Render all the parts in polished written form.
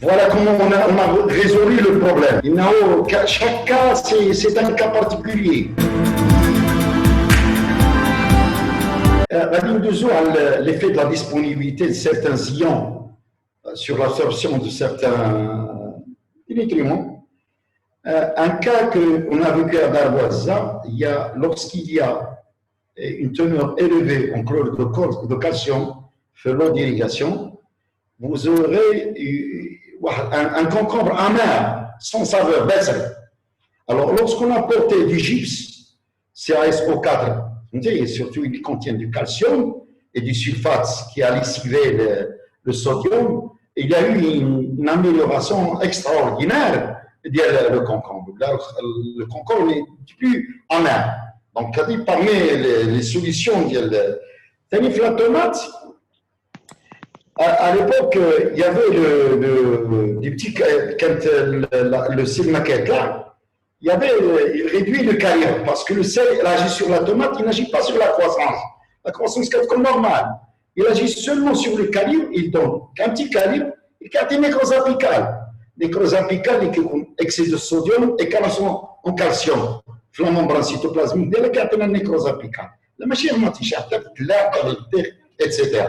Voilà comment on a résolu le problème. Chaque cas, c'est un cas particulier. L'effet de la disponibilité de certains ions sur l'absorption de certains nutriments. Un cas qu'on a vécu à Darwaza, lorsqu'il y a une teneur élevée en chlorure de calcium sur l'eau d'irrigation, vous aurez un concombre amer, sans saveur, baisse. Alors, lorsqu'on a porté du gypse, CaSO4, et surtout il contient du calcium et du sulfate qui a lessivé le sodium, il y a eu une amélioration extraordinaire le concombre. Le concombre n'est plus amer. Donc, parmi les solutions de la tomate, à l'époque, il y avait des petits, quand le sel maquette là, il réduit le calibre parce que le sel il agit sur la tomate, il n'agit pas sur la croissance. La croissance est comme normale. Il agit seulement sur le calibre, il donne un petit calibre et qui a des nécroses apicales. Nécroses apicales qui ont excès de sodium et calcium en calcium. Flamant cytoplasmique, dès qu'il y a une nécrose apicale. La machine etc.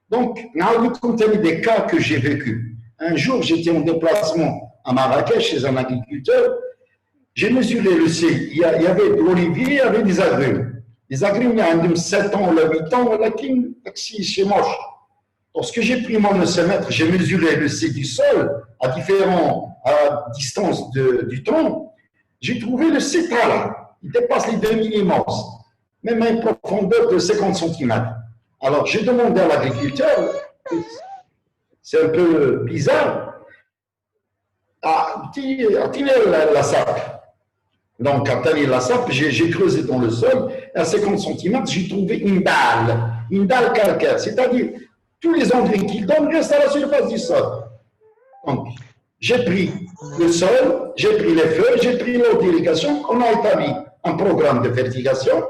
Donc, on a des cas que j'ai vécu. Un jour, j'étais en déplacement à Marrakech chez un agriculteur. J'ai mesuré le sel. Il y avait de l'olivier, il y avait des agrumes. Les agrumes, il y a 7 ans ou 8 ans, c'est moche. Lorsque j'ai pris mon océmètre, j'ai mesuré le sel du sol à différentes distances du tronc. J'ai trouvé le cétal là. Il dépasse les 2 mm, même à une profondeur de 50 cm. Alors, j'ai demandé à l'agriculteur, c'est un peu bizarre, à tirer la sape. Donc, à tirer la sape, j'ai creusé dans le sol, et à 50 cm, j'ai trouvé une dalle calcaire, c'est-à-dire tous les engrais qu'il donne restent à la surface du sol. Donc, j'ai pris le sol, j'ai pris les feuilles, j'ai pris l'eau d'irrigation, on a établi un programme de fertilisation.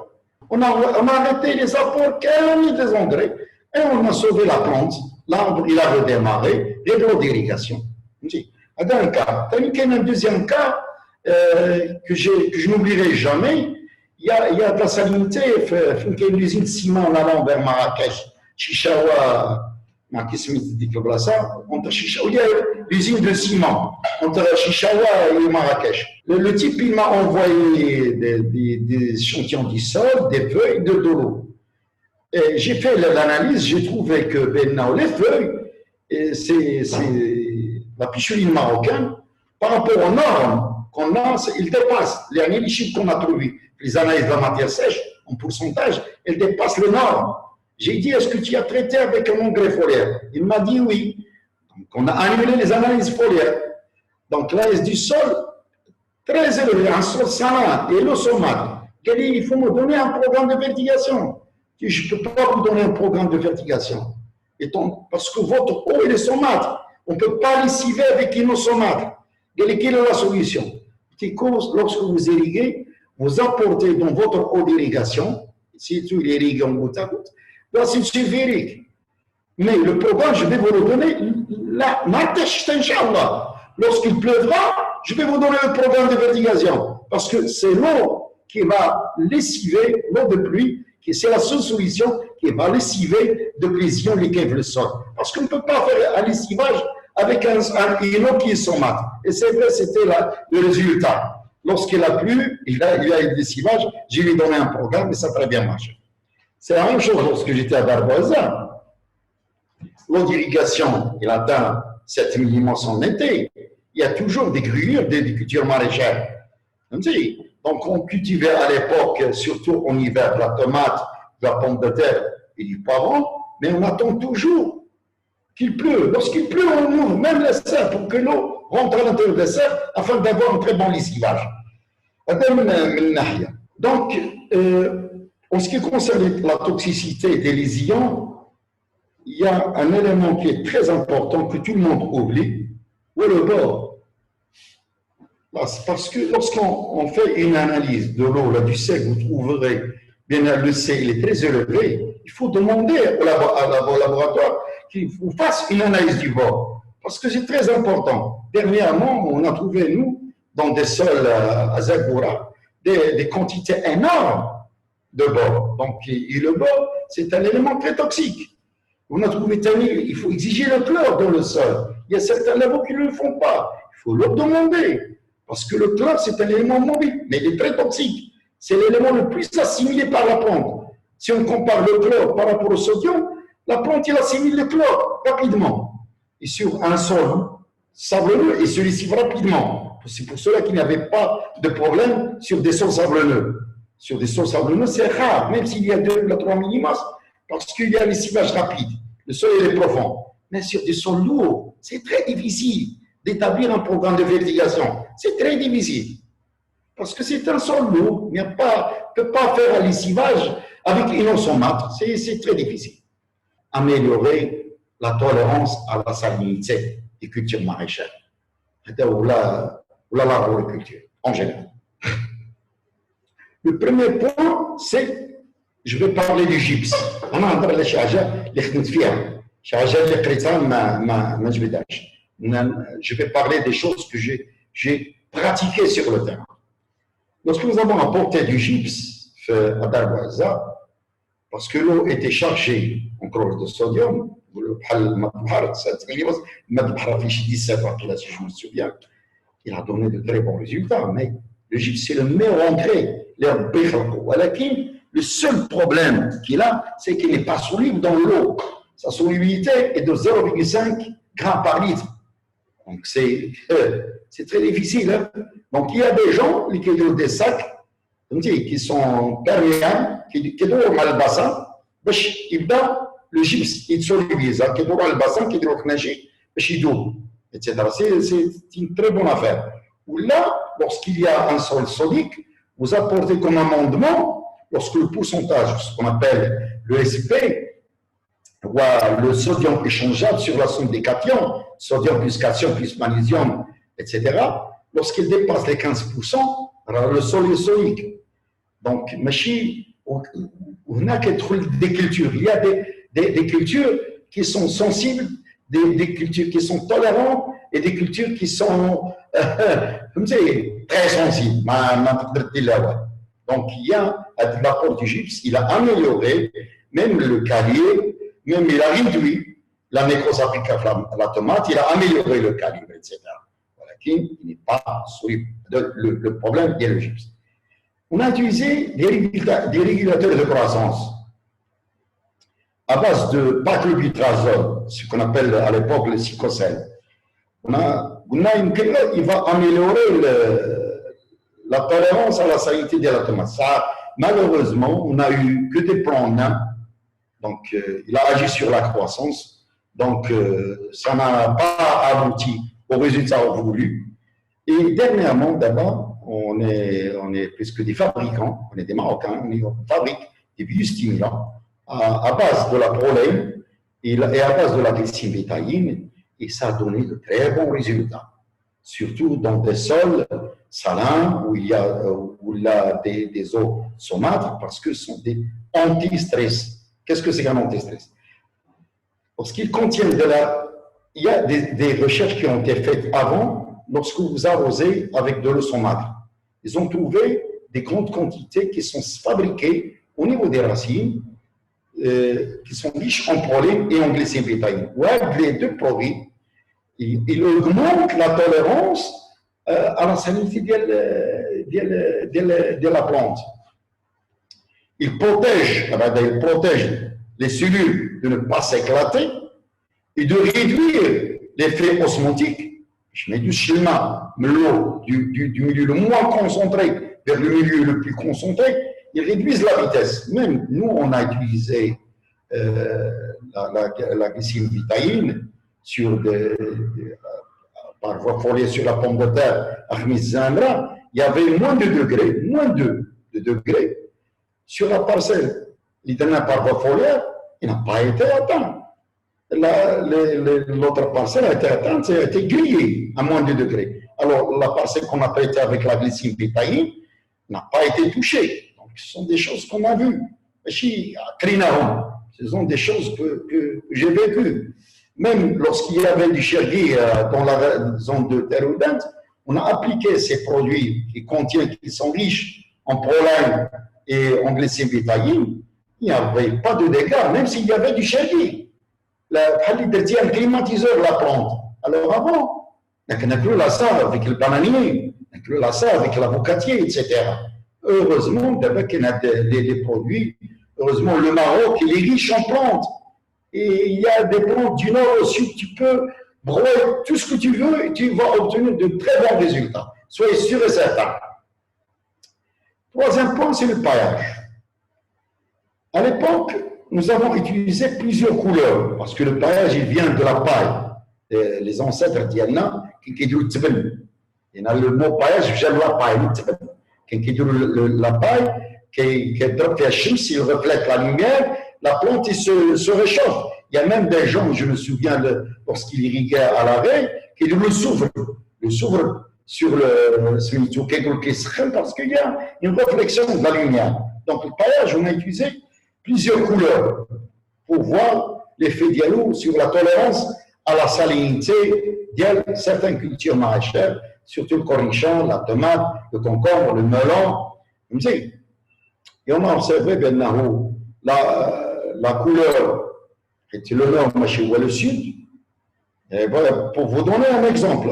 On a arrêté les apports quasi des engrais et on a sauvé la plante. L'arbre, il a redémarré, et de l'eau d'irrigation. Dans un cas. Il y a un deuxième cas que je n'oublierai jamais. Il y a de la salinité, il y a une usine de ciment en allant vers Marrakech, Chichawa, il y a l'usine de ciment entre Chichawa et Marrakech. Le type, il m'a envoyé des échantillons du sol, des feuilles, de l'eau. J'ai fait l'analyse, j'ai trouvé que les feuilles, c'est la pichuline marocaine, par rapport aux normes qu'on a, il dépasse les chiffres qu'on a trouvés. Les analyses de la matière sèche, en pourcentage, elles dépassent les normes. J'ai dit, est-ce que tu as traité avec un engrais foliaire? Il m'a dit oui. Donc, on a annulé les analyses foliaires. Donc, l'AS du sol, très élevé, un sol salin et l'eau saumâtre. Il faut me donner un programme de fertilisation. Je ne peux pas vous donner un programme de fertilisation. Parce que votre eau, elle est saumâtre. On ne peut pas lessiver avec une eau saumâtre. Quelle est la solution? Lorsque vous irriguez, vous apportez dans votre eau d'irrigation, si tu l'irrigues en goutte à goutte, là, c'est sulfurique. Mais le programme, je vais vous le donner là, Inch'Allah. Lorsqu'il pleuvra, je vais vous donner le programme de fertilisation. Parce que c'est l'eau qui va lessiver, l'eau de pluie, c'est la seule solution qui va lessiver de les ions liquèvent le sol. Parce qu'on ne peut pas faire un lessivage avec une eau qui est saumâtre. Et c'est vrai, c'était le résultat. Lorsqu'il a plu, il y a eu le lessivage, j'ai lui donné un programme et ça a très bien marché. C'est la même chose lorsque j'étais à Darwaza. L'eau d'irrigation, il atteint 7 mm en été. Il y a toujours des gruyères, des cultures maraîchères. Donc, on cultivait à l'époque, surtout en hiver, la tomate, la pomme de terre et du poivron, mais on attend toujours qu'il pleut. Lorsqu'il pleut, on ouvre même les serres pour que l'eau rentre à l'intérieur des serres afin d'avoir un très bon lessivage. Donc, en ce qui concerne la toxicité des lésions, il y a un élément qui est très important que tout le monde oublie, ou le bord. Parce que lorsqu'on fait une analyse de l'eau, du sel, vous trouverez bien le sel est très élevé. Il faut demander au laboratoire qu'il vous fasse une analyse du bord. parce que c'est très important. Dernièrement, on a trouvé, nous, dans des sols à Zagora, des quantités énormes de bore. Donc, et le bore, c'est un élément très toxique. On a trouvé, il faut exiger le chlore dans le sol. Il y a certains labos qui ne le font pas. Il faut leur demander. Parce que le chlore, c'est un élément mobile, mais il est très toxique. C'est l'élément le plus assimilé par la plante. Si on compare le chlore par rapport au sodium, la plante, il assimile le chlore rapidement. Et sur un sol sablonneux, il se lessive rapidement. C'est pour cela qu'il n'y avait pas de problème sur des sols sablonneux. Sur des sols sablonneux, c'est rare, même s'il y a 2 à 3 millimasses, parce qu'il y a un lessivage rapide. Le sol il est profond. Mais sur des sols lourds, c'est très difficile d'établir un programme de fertilisation. C'est très difficile. Parce que c'est un sol lourd. Il ne peut pas faire un lessivage avec une eau saumâtre. C'est très difficile. Améliorer la tolérance à la salinité des cultures maraîchères. Ou l'arboriculture, en général. Le premier point, c'est, je vais parler du gypse. Je vais parler des choses que j'ai pratiquées sur le terrain. Lorsque nous avons apporté du gypse à Darwaza, parce que l'eau était chargée en chlorure de sodium, si je me souviens, il a donné de très bons résultats, mais le gypse, c'est le meilleur engrais. Le seul problème qu'il a, c'est qu'il n'est pas soluble dans l'eau. Sa solubilité est de 0,5 grammes par litre. Donc, c'est très difficile. Hein? Donc, il y a des gens qui ont des sacs qui sont perméables, qui ont le bassin, ils donnent le gypse, il solubilise, qui ont le bassin, qui ont le etc. C'est une très bonne affaire. Ou là, lorsqu'il y a un sol sodique, vous apportez comme amendement, lorsque le pourcentage, ce qu'on appelle le SP, ou le sodium échangeable sur la somme des cations, sodium plus cation plus magnésium, etc., lorsqu'il dépasse les 15%, alors le sol est sodique. Donc, on a des cultures. Il y a des cultures qui sont sensibles, des cultures qui sont tolérantes et des cultures qui sont très sensibles. Donc, il y a l'apport du gypse, il a amélioré même le calier, même il a réduit la nécrose applicative à la tomate, il a amélioré le calibre, etc. Voilà, qui n'est pas soluble. Le problème, il y a le gypse. On a utilisé des régulateurs de croissance à base de paclobutrazole, ce qu'on appelle à l'époque le cycocel. Il va améliorer la tolérance à la salinité de la tomate. Ça, malheureusement, on n'a eu que des plants nains. Donc, il a agi sur la croissance. Donc, ça n'a pas abouti au résultat voulu. Et dernièrement, d'abord, on est presque des fabricants, on est des Marocains, on fabrique des biostimulants à base de la prolène et à base de la glycine-bétaïne, et ça a donné de très bons résultats, surtout dans des sols salins où il y a des eaux saumâtres, parce que ce sont des anti-stress. Qu'est-ce que c'est qu'un anti-stress? Parce qu'ils contiennent il y a des recherches qui ont été faites avant, lorsque vous arrosez avec de l'eau saumâtre. Ils ont trouvé des grandes quantités qui sont fabriquées au niveau des racines, qui sont riches en prolène et en glycine bétaïne. Les deux produits, ils augmentent la tolérance à la salinité de la plante. Ils protègent les cellules de ne pas s'éclater et de réduire l'effet osmotique. Je mets du schéma, l'eau du milieu le moins concentré vers le milieu le plus concentré, ils réduisent la vitesse. Même nous, on a utilisé la glycine bétaïne sur par voie foliaire sur la pomme de terre, Ahmed Zandra, il y avait moins de degrés. Sur la parcelle, l'Italie par voie foliaire, il n'a pas été atteint. L'autre parcelle a été atteinte, ça a été grillé à moins de degrés. Alors, la parcelle qu'on a traitée avec la glycine bétaïne n'a pas été touchée. Donc, ce sont des choses qu'on a vues. Ce sont des choses que j'ai vécues. même lorsqu'il y avait du chergui dans la zone de Teroudent, on a appliqué ces produits qui sont riches en pollen et en glycine-bétaïne, il n'y avait pas de dégâts, même s'il y avait du chergui. Un climatiseur la plante. Alors avant, on n'a plus la ça avec le bananier, on n'a plus la ça avec l'avocatier, etc. Heureusement, avec des produits, heureusement, le Maroc, il est riche en plantes. Et il y a des plantes du nord au sud, tu peux broyer tout ce que tu veux et tu vas obtenir de très bons résultats. Soyez sûr et certain. Troisième point, c'est le paillage. À l'époque, nous avons utilisé plusieurs couleurs, parce que le paillage, il vient de la paille. Les ancêtres d'Yalna, qui disent il y a le mot paillage, j'aime la paille. Qui dit la paille, qui il reflète la lumière, la plante il se réchauffe. Il y a même des gens, je me souviens, lorsqu'ils irriguaient à l'arrêt, qui disent le soufre sur le parce qu'il y a une réflexion de la lumière. Donc, le paillage, on a utilisé plusieurs couleurs pour voir l'effet dialogue sur la tolérance à la salinité de certaines cultures maraîchères, surtout le cornichon, la tomate, le concombre, le melon. Et on a observé la couleur qui est le nord, le sud. Et voilà, pour vous donner un exemple,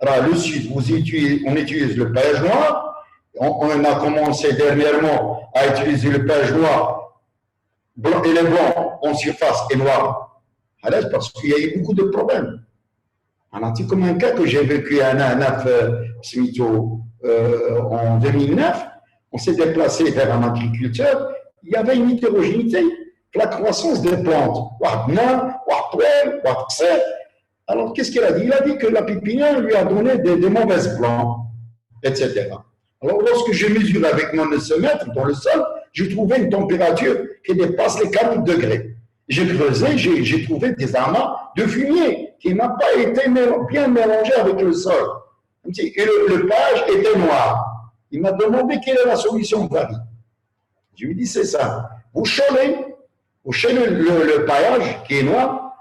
alors, le sud, on utilise le paillage noir. On a commencé dernièrement à utiliser le paillage noir blanc et les blancs en surface et noir. Alors, parce qu'il y a eu beaucoup de problèmes. On a dit comme un cas que j'ai vécu à Naf en 2009. On s'est déplacé vers un agriculteur. Il y avait une hétérogénéité, la croissance des plantes. Alors, qu'est-ce qu'il a dit? Il a dit que la pépinière lui a donné des mauvaises plantes, etc. Alors, lorsque je mesure avec mon oscillamètre dans le sol, je trouvais une température qui dépasse les 40 degrés. J'ai creusé, j'ai trouvé des amas de fumier qui n'ont pas été bien mélangés avec le sol. Et le paillage était noir. Il m'a demandé quelle est la solution varie. Je lui ai dit, c'est ça. Vous cholez le paillage qui est noir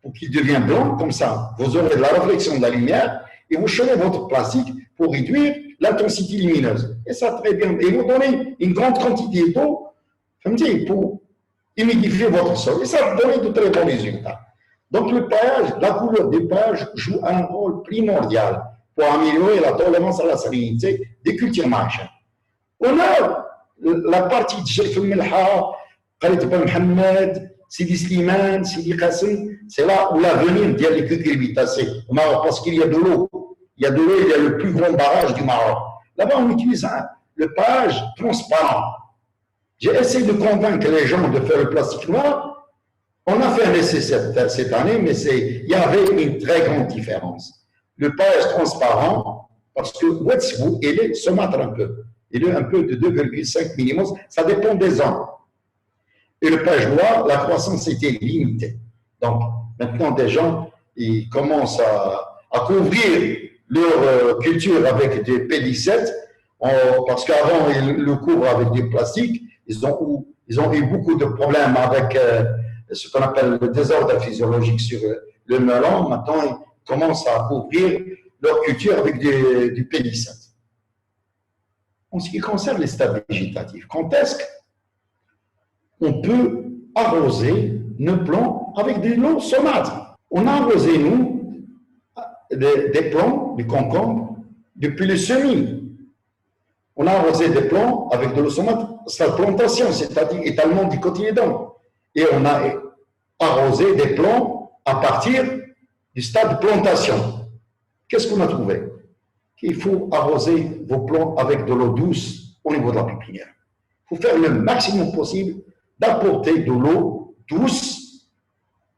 pour qu'il devienne blanc, comme ça, vous aurez de la réflexion de la lumière et vous cholez votre plastique pour réduire l'intensité lumineuse. Et ça, très bien. Et vous donnez une grande quantité d'eau pour humidifier votre sol. Et ça vous donne de très bons résultats. Donc, le paillage, la couleur du paillage joue un rôle primordial pour améliorer la tolérance à la salinité des cultures maraîchères. On a la partie de Cheikh Melha, Khalid Ben Mohamed, Sidi Slimane, Sidi Qasim, c'est là où l'avenir de l'agriculture au Maroc, parce qu'il y a de l'eau. Il y a de l'eau, il y a le plus grand barrage du Maroc. Là-bas, on utilise le paillage transparent. J'ai essayé de convaincre les gens de faire le plastique noir. On a fait un essai cette année, mais il y avait une très grande différence. Le paillage transparent, parce que Wetsbou, il est saumâtre un peu. Il est un peu de 2,5 mm, ça dépend des ans. Et le paillage noir, la croissance était limitée. Donc, maintenant, des gens, ils commencent à couvrir leur culture avec des P17, parce qu'avant, ils le couvrent avec des plastiques. Ils ont eu beaucoup de problèmes avec ce qu'on appelle le désordre physiologique sur le melon. Maintenant, ils commencent à couvrir leur culture avec du P17. En ce qui concerne les stades végétatifs, quand est-ce qu'on peut arroser nos plants avec de l'eau saumâtre? On a arrosé, nous, des plants, des concombres, depuis le semis. On a arrosé des plants avec de l'eau saumâtre, sa plantation, c'est-à-dire étalement du cotylédon. Et on a arrosé des plants à partir du stade de plantation. Qu'est-ce qu'on a trouvé? Qu'il faut arroser vos plants avec de l'eau douce au niveau de la pépinière. Il faut faire le maximum possible d'apporter de l'eau douce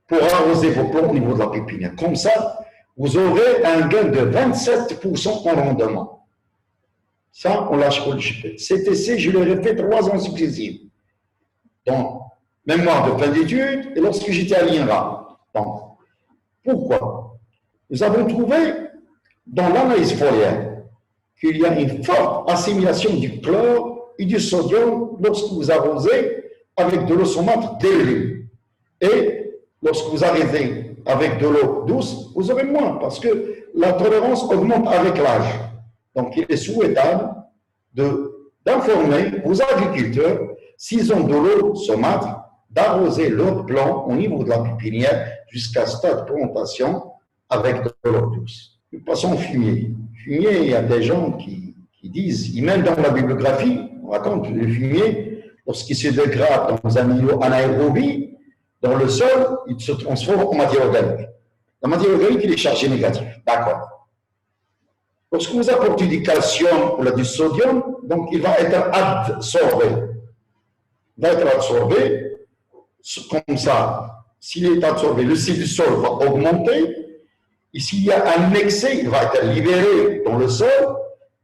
pour arroser vos plants au niveau de la pépinière. Comme ça, vous aurez un gain de 27% en rendement. Ça, on lâche pas le chipé. Cet essai, je l'ai fait 3 ans successifs. Donc, mémoire de fin d'études et lorsque j'étais à l'INRA. Donc, pourquoi? Nous avons trouvé dans l'analyse foliaire qu'il y a une forte assimilation du chlore et du sodium lorsque vous arrosez avec de l'eau saumâtre d'élevée. Et lorsque vous arrosez avec de l'eau douce, vous aurez moins parce que la tolérance augmente avec l'âge. Donc, il est souhaitable d'informer aux agriculteurs, s'ils ont de l'eau saumâtre, d'arroser leurs plants au niveau de la pépinière jusqu'à stade de plantation avec de l'eau douce. Nous passons au fumier. Fumier, il y a des gens qui disent, même dans la bibliographie, on raconte le fumier, lorsqu'il se dégrade dans un milieu anaérobie, dans le sol, il se transforme en matière organique. La matière organique, il est chargé négatif. D'accord. Lorsque vous apportez du calcium ou du sodium, donc il va être absorbé. Il va être absorbé, comme ça, s'il est absorbé, le cycle du sol va augmenter, et s'il y a un excès, il va être libéré dans le sol,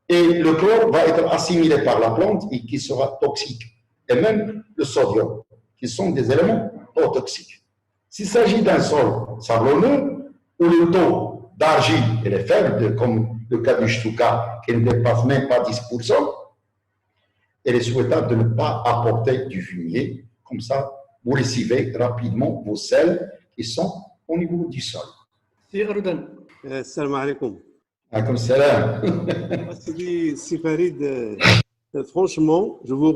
et le chlore va être assimilé par la plante et qui sera toxique. Et même le sodium, qui sont des éléments toxiques. S'il s'agit d'un sol sablonneux, où le taux d'argile est faible, comme le cas du Stuka, qui ne dépasse même pas 10%, il est souhaitable de ne pas apporter du fumier. Comme ça, vous lessivez rapidement vos sels qui sont au niveau du sol. Salam alaikum. Alaikum salam. Si Farid, franchement, je vous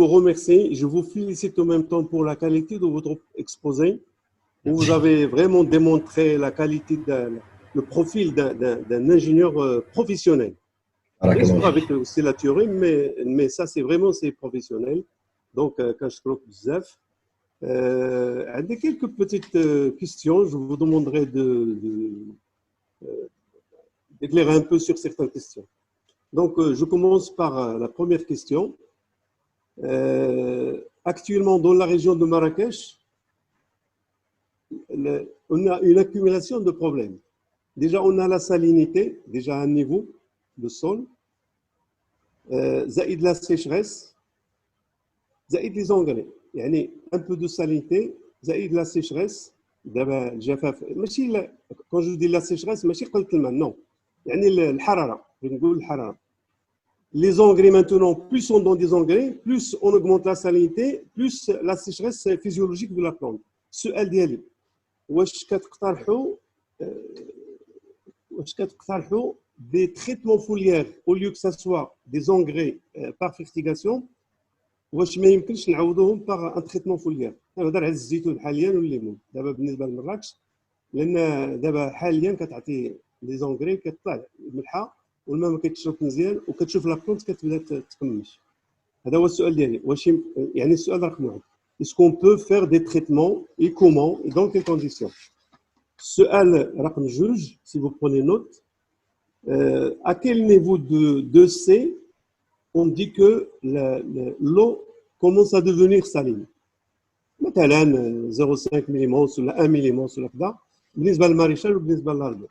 remercie, je vous félicite en même temps pour la qualité de votre exposé. Où vous avez vraiment démontré la qualité, le profil d'un ingénieur professionnel. Bien sûr, avec aussi la théorie, mais ça, c'est vraiment professionnel. Donc, quand je crois bzaf, des quelques petites questions, je vous demanderai d'éclairer un peu sur certaines questions. Donc, je commence par la première question. Actuellement, dans la région de Marrakech, on a une accumulation de problèmes. Déjà, on a la salinité, déjà à un niveau de sol, zaïd la sécheresse, zaïd les engrais. Yani, un peu de salinité, zaïd la sécheresse, quand je dis la sécheresse, non. Les engrais maintenant, plus on donne des engrais, plus on augmente la salinité, plus la sécheresse physiologique de la plante. السؤال ديالي واش كتقترحوا des traitements foliaires au lieu que ça soit des engrais par fertigation واش ما يمكنش نعوضوهم par un traitement foliaire نهضر على الزيتون حاليا والليمون دابا بالنسبه لمراكش لان دابا حاليا كتعطي لي زونغري كتطلع الملحه والماء ما كيتشرب مزيان وكتشوف لا بلونت كتبدا تقمش. هذا هو السؤال ديالي واش يعني السؤال رقم 1. Est-ce qu'on peut faire des traitements et comment et dans quelles conditions? السؤال رقم 2, si vous prenez note, à quel niveau de C on dit que l'eau commence à devenir saline? مثلا 0,5 مليمول ولا 1 مليمول ولا كذا بالنسبه للماريشال وبالنسبه للارض.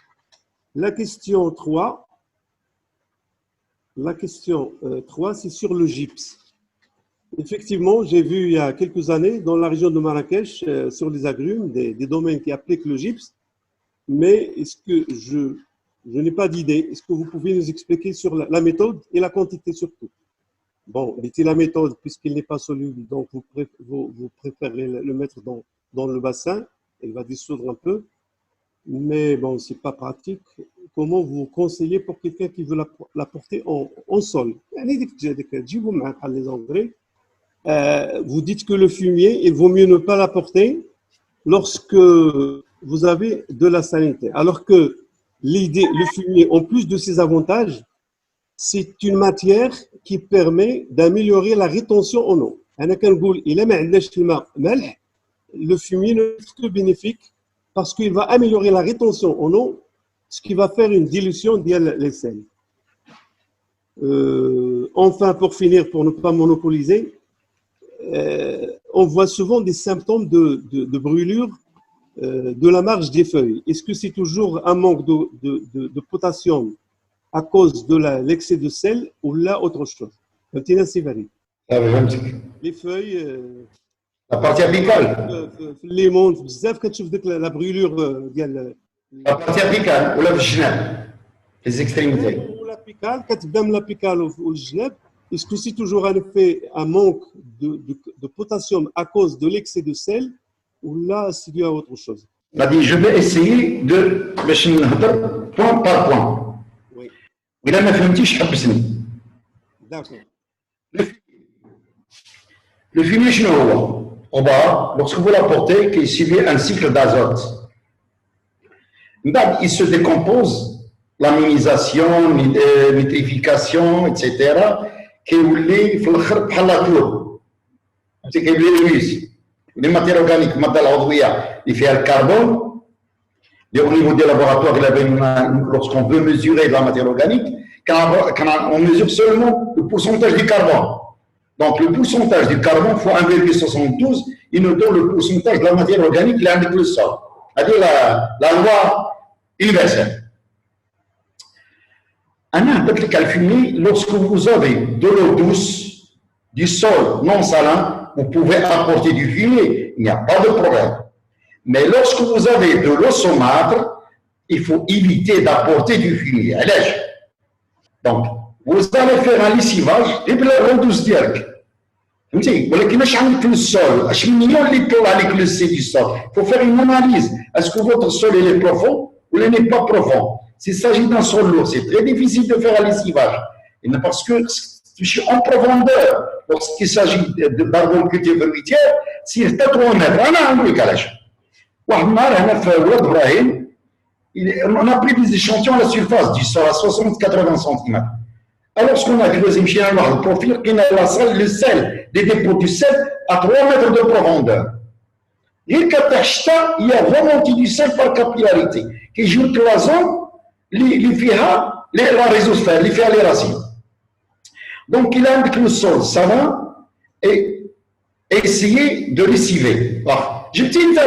La question 3, c'est sur le gypse. Effectivement, j'ai vu il y a quelques années dans la région de Marrakech, sur les agrumes, des domaines qui appliquent le gypse. Mais est-ce que je n'ai pas d'idée. Est-ce que vous pouvez nous expliquer sur la méthode et la quantité surtout? Bon, la méthode, puisqu'il n'est pas soluble, donc vous préférez le mettre dans le bassin, il va dissoudre un peu. Mais bon, ce n'est pas pratique. Comment vous conseillez pour quelqu'un qui veut la porter en sol? Les engrais. Vous dites que le fumier, il vaut mieux ne pas l'apporter lorsque vous avez de la salinité. Alors que le fumier, en plus de ses avantages, c'est une matière qui permet d'améliorer la rétention en eau. Le fumier ne est que bénéfique parce qu'il va améliorer la rétention en eau, ce qui va faire une dilution des sels. Enfin, pour finir, pour ne pas monopoliser, on voit souvent des symptômes de brûlure de la marge des feuilles. Est-ce que c'est toujours un manque de potassium à cause de l'excès de sel ou là autre chose? Les feuilles, la partie apicale, les mondes, la brûlure, la partie apicale ou la vagina, les extrémités. L'apicale, l'apicale ou le genève. Est-ce que c'est toujours un manque de potassium à cause de l'excès de sel ou là, s'il y a autre chose? On a dit, je vais essayer de point par point. Oui, Il a fait d'accord. le fumier chinois, au bas, lorsque vous l'apportez, qu'il subit un cycle d'azote. Il se décompose, l'aminisation, nitrification, etc. Qui est les matières organiques, il fait le carbone. Et au niveau des laboratoires, lorsqu'on veut mesurer la matière organique, on mesure seulement le pourcentage du carbone. Donc le pourcentage du carbone fois 1,72, il nous donne le pourcentage de la matière organique qui est avec le sol. C'est-à-dire la loi universelle. Un fumier, lorsque vous avez de l'eau douce, du sol non salin, vous pouvez apporter du fumier, il n'y a pas de problème. Mais lorsque vous avez de l'eau saumâtre, il faut éviter d'apporter du fumier. Donc, vous allez faire un lessivage et puis l'eau douce direct. ولكن مش عندك السول اش مليون اللي يطلع عليك لو سي دي سول faut faire une analyse est-ce que votre sol est profond ou il n'est pas profond s'il s'agit d'un sol lourd c'est très difficile de faire un lessivage parce que en profondeur lorsqu'il s'agit d'arboriculture fruitière s'il est à 3 mètres انا نقول لك علاش واحد النهار هنا في ولاد ابراهيم on a pris des échantillons à la surface du sol à 60-80 cm. Alors, ce qu'on a fait, c'est le profil qui a le sel, les dépôts du sel à 3 mètres de profondeur. Et quand il y a remontée du sel par capillarité, qui joue la zone, la rhizosphère, les racines. Donc, il a indiqué le sol savant et essayer de lessiver. J'ai petit une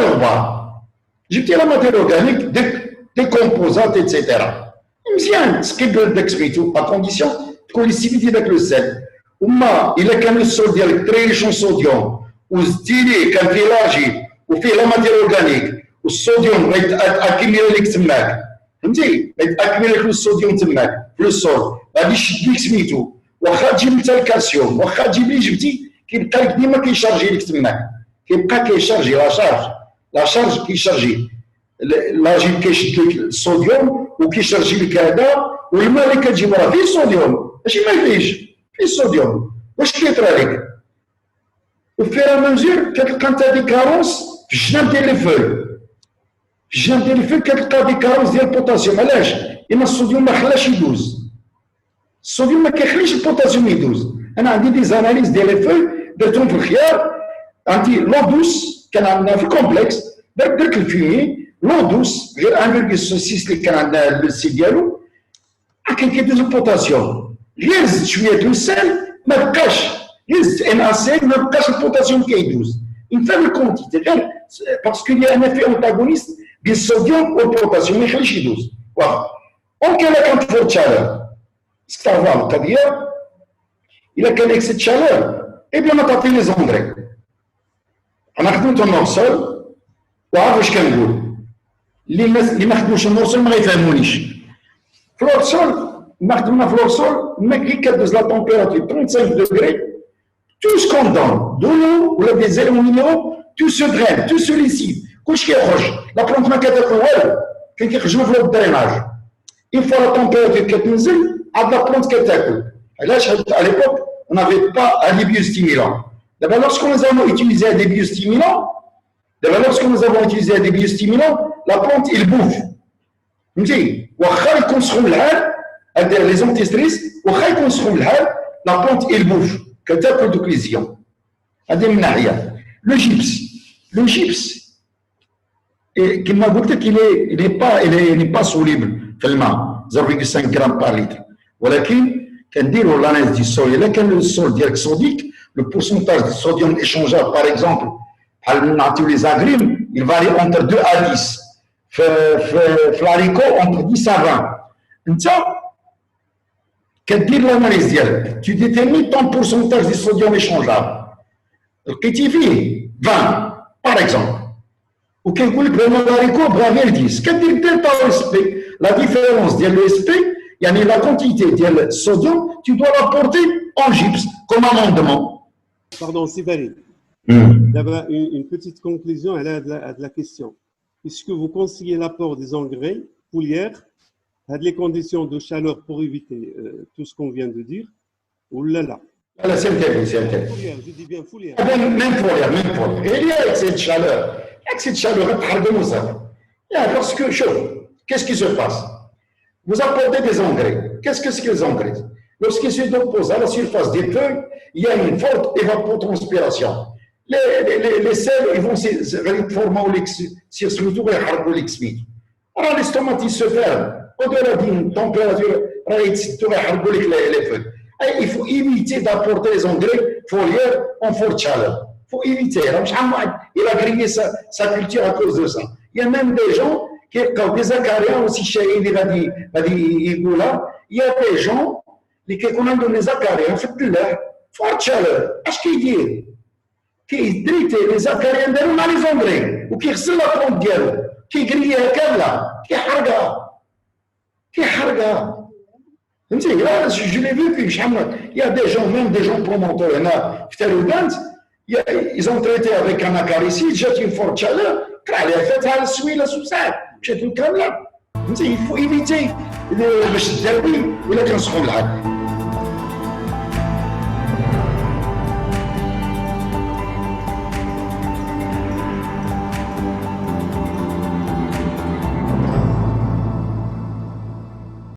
j'ai petit la matière organique, des composantes, etc. Il ce qui peut d'expliquer à condition collectivité avec le sel. Il a qu'un sol très riche en sodium, ou stylé, qu'un village, ou fait la matière organique, ou sodium va accumuler l'extérieur. Vous voyez, va accumuler le sodium le sol. Va dire tout. Ou à le calcium, ou à je dis qu'il calcule qui charge l'extérieur. Qui est pas qui charge la charge qui charge. L'agile qui est sodium, ou qui charge le Canada, ou le mal qui est le sodium. ماشي ما يفيش في الصوديوم واش كيطرى لك وفي mesure كتلقى انت دي كارونس في الجناب ديال لي فوي في الجناب ديال لي فوي كتلقى دي كارونس ديال البوتاسيوم علاش؟ لان الصوديوم ما خلاش يدوز الصوديوم ما كيخليش البوتاسيوم يدوز انا عندي دي زاناليز ديال لي فوي درتهم في الخيار عندي لو دوس كان عندنا في الكومبلكس درت الفيمي لو دوس غير 1,6 اللي كان عندنا السي ديالو كان كيدوز البوتاسيوم يزد شويه السل ما بقاش يزد NaCl ما بقاش البوتاسيوم كيدوز une faible quantité غير parce qu'il y a un effet antagoniste بين الصوديوم والبوتاسيوم ما يخليش يدوز واخا دونك الا كانت فور تشالور سك تعرفوا القضيه الا كان اكسيد تشالور اي بلا ما تعطي لي زونغري انا خدمت النورسول وعارف واش كنقول اللي ما خدموش النورسول ما يفهمونيش فلورسول ما خدمنا في الوصول ما كي كدوز لا تمبيراتور 35 degrés tout ce qu'on donne de l'eau ولا des éléments minéraux tout se draine tout se lessive كلشي كيخرج لا بلونت ما كتاكل والو كان كيخرجوا في الدريناج une fois la température كتنزل عاد لا بلونت كتاكل علاش à l'époque on n'avait pas des biostimulants d'abord lorsque nous avons utilisé des biostimulants la plante il bouffe فهمتي واخا يكون سخون الحال les antistress واخا يكون سخون الحال لا بلونت il bouffe كتاكل دوك لي زيون هذه من ناحيه لو جيبس كما قلت لك il n'est pas soluble في الماء 0,5 غرام بار لتر ولكن كنديروا لاناليز دي سول الا كان السول ديالك صوديك لو بورسونتاج دو صوديوم ايشونجابل باغ اكزومبل بحال نعطيو لي زاغريم il varie entre 2 à 10 في الاريكو entre 10 à 20 انت كدير l'analyse ديالك tu détermines ton pourcentage de sodium échangeable لقيتي فيه 20 par exemple وكنقول لك بان الهاريكو بغا غير 10 كدير دلتا او اس بي لا ديفيرونس ديال لو اس بي يعني لا كونتيتي ديال الصوديوم tu dois l'apporter en gypse comme amendement. Pardon, Sibali. Il y avait une petite conclusion à la question. Est-ce que vous conseillez l'apport des engrais foliaires à les conditions de chaleur pour éviter tout ce qu'on vient de dire, ou là là? Là, c'est interdit, c'est interdit. Foliaire, je dis bien foliaire. Ah ben, même pour l'air, même pour l'air. Et il y a avec cette chaleur, parce que, qu'est-ce qui se passe? Vous apportez des engrais. Qu'est-ce que c'est que les engrais? Lorsqu'ils se déposent à la surface des feuilles, il y a une forte évapotranspiration. Les sels, ils vont se former alors les tomates, ils se ferment. Au-delà d'une température, les feuilles. Il faut éviter d'apporter les engrais foliaires en forte chaleur. Il faut éviter. Il a grillé sa culture à cause de ça. Il y a même des gens qui ont des acariens aussi chez il y a des gens qui ont des acariens في l'air forte chaleur. Qu'est-ce qu'il dit? Qui drite les acariens داروا مع les engrais وكيغسل la plante ديالو كيغريها كامله كيحرقها je l'ai vu il y a des gens, même des gens promoteurs, il y en a, ils ont traité avec un acaricide, j'ai une forte chaleur, il faut éviter le